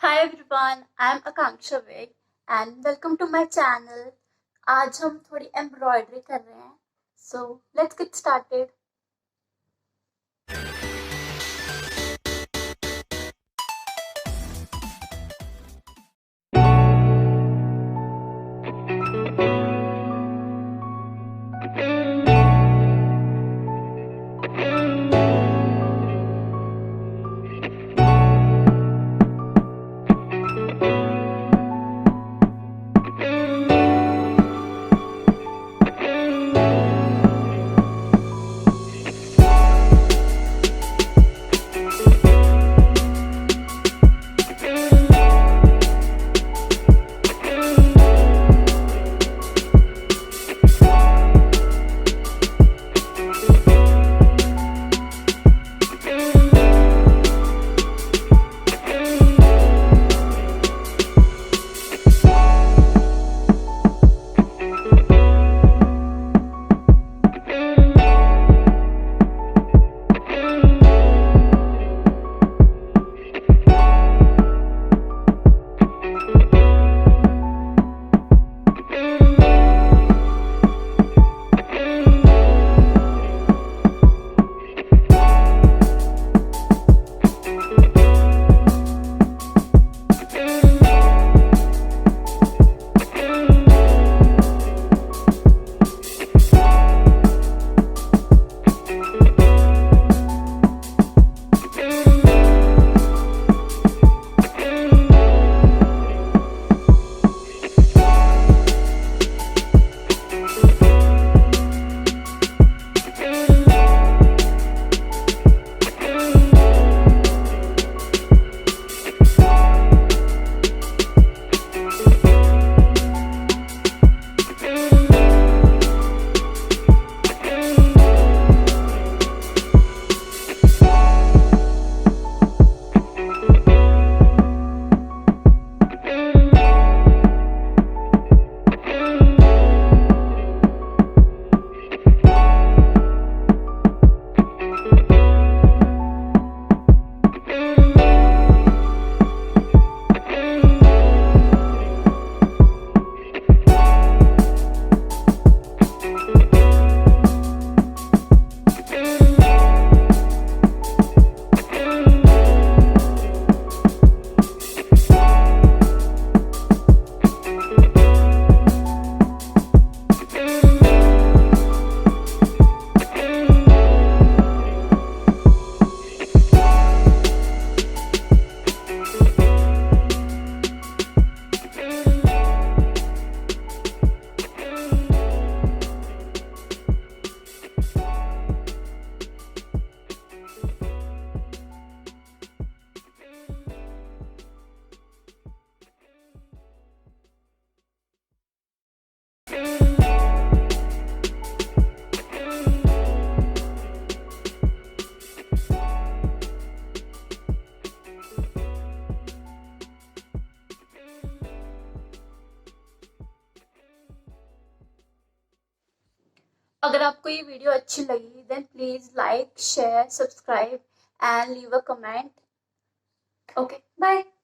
Hi everyone, I am Akanksha Vig and welcome to my channel. आज हम थोड़ी embroidery कर रहे हैं. So let's get started. अगर आपको ये वीडियो अच्छी लगी then please like, share, subscribe and leave a comment. Okay, bye.